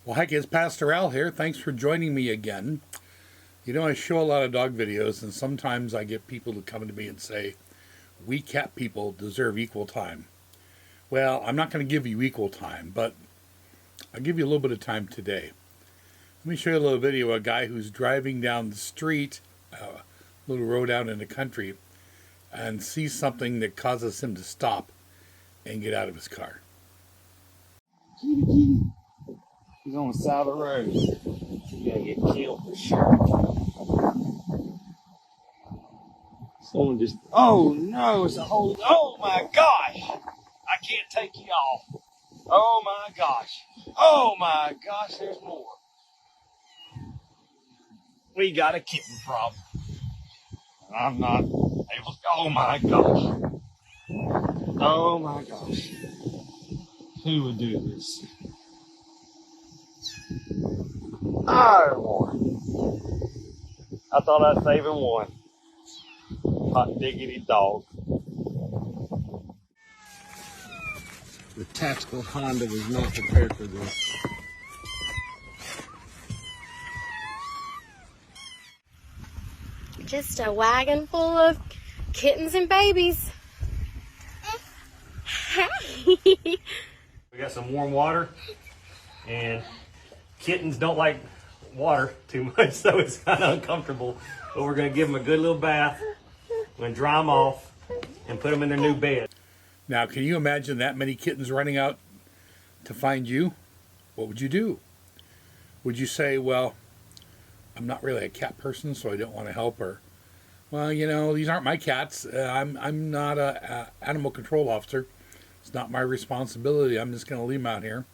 Well, heck, it's Pastor Al here. Thanks for joining me again. You know, I show a lot of dog videos, and sometimes I get people to come to me and say, we cat people deserve equal time. Well, I'm not going to give you equal time, but I'll give you a little bit of time today. Let me show you a little video of a guy who's driving down the street, a little road out in the country, and sees something that causes him to stop and get out of his car. He's on the side of the road. He's gonna get killed for sure. Someone just, oh no, it's a whole, oh my gosh! I can't take you off. Oh my gosh, there's more. We got a kitten problem. I'm not able to, oh my gosh. Oh my gosh. Who would do this? Oh, I thought I'd save him one. Hot diggity dog. The tactical Honda was not prepared for this. Just a wagon full of kittens and babies. Hey! We got some warm water, and kittens don't like water too much, so it's kind of uncomfortable. But we're going to give them a good little bath. We're going to dry them off and put them in their new bed. Now, can you imagine that many kittens running out to find you? What would you do? Would you say, well, I'm not really a cat person, so I don't want to help her? Well, you know, these aren't my cats. I'm not a animal control officer. It's not my responsibility. I'm just going to leave them out here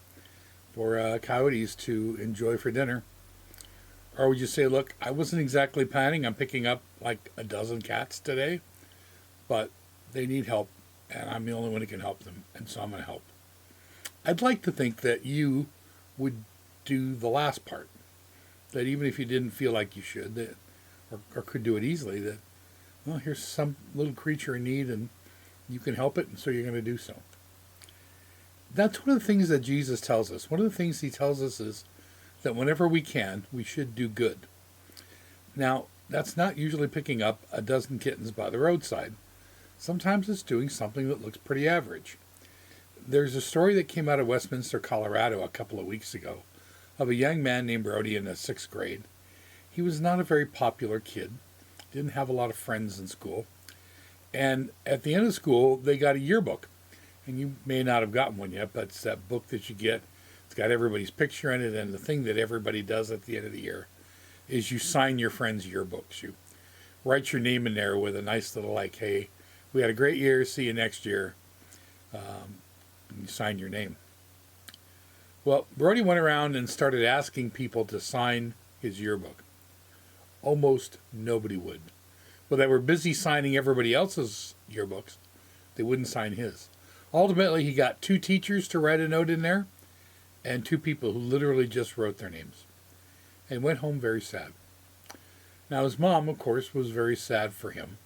for coyotes to enjoy for dinner. Or would you say, look, I wasn't exactly planning on picking up like a dozen cats today, but they need help, and I'm the only one who can help them, and so I'm going to help. I'd like to think that you would do the last part, that even if you didn't feel like you should, that, or could do it easily, that, well, here's some little creature in need, and you can help it, and so you're going to do so. That's one of the things that Jesus tells us. One of the things he tells us is that whenever we can, we should do good. Now, that's not usually picking up a dozen kittens by the roadside. Sometimes it's doing something that looks pretty average. There's a story that came out of Westminster, Colorado a couple of weeks ago of a young man named Brody in the 6th grade. He was not a very popular kid, didn't have a lot of friends in school, and at the end of school, they got a yearbook. And you may not have gotten one yet, but it's that book that you get. It's got everybody's picture in it, and the thing that everybody does at the end of the year is you sign your friends' yearbooks. You write your name in there with a nice little, like, hey, we had a great year, see you next year. And you sign your name. Well, Brody went around and started asking people to sign his yearbook. Almost nobody would. Well, they were busy signing everybody else's yearbooks. They wouldn't sign his. Ultimately, he got 2 teachers to write a note in there and 2 people who literally just wrote their names and went home very sad. Now, his mom, of course, was very sad for him.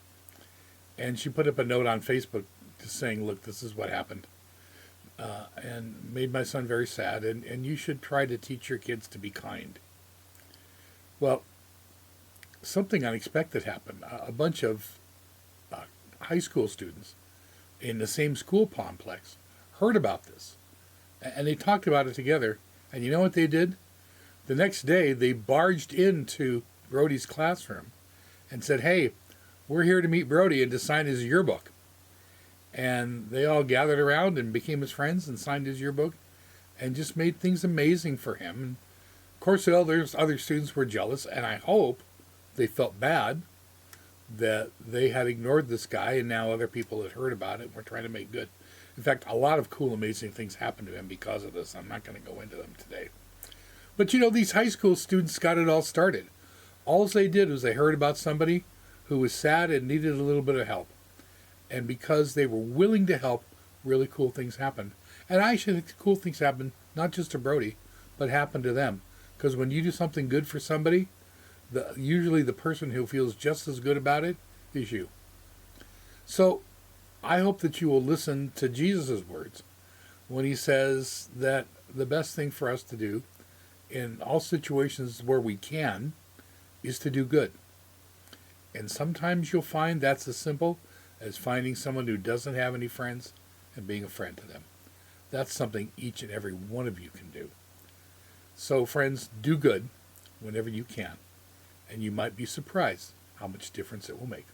And she put up a note on Facebook just saying, look, this is what happened. And made my son very sad. And you should try to teach your kids to be kind. Well, something unexpected happened. A bunch of high school students in the same school complex heard about this. And they talked about it together. And you know what they did? The next day, they barged into Brody's classroom and said, hey, we're here to meet Brody and to sign his yearbook. And they all gathered around and became his friends and signed his yearbook and just made things amazing for him. And of course, others students were jealous, and I hope they felt bad that they had ignored this guy, and now other people had heard about it and were trying to make good. In fact, a lot of cool, amazing things happened to him because of this. I'm not going to go into them today. But, you know, these high school students got it all started. All they did was they heard about somebody who was sad and needed a little bit of help. And because they were willing to help, really cool things happened. And I actually think cool things happen not just to Brody, but happen to them. Because when you do something good for somebody, usually the person who feels just as good about it is you. So I hope that you will listen to Jesus' words when he says that the best thing for us to do in all situations where we can is to do good. And sometimes you'll find that's as simple as finding someone who doesn't have any friends and being a friend to them. That's something each and every one of you can do. So friends, do good whenever you can. And you might be surprised how much difference it will make.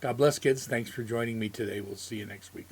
God bless, kids. Thanks for joining me today. We'll see you next week.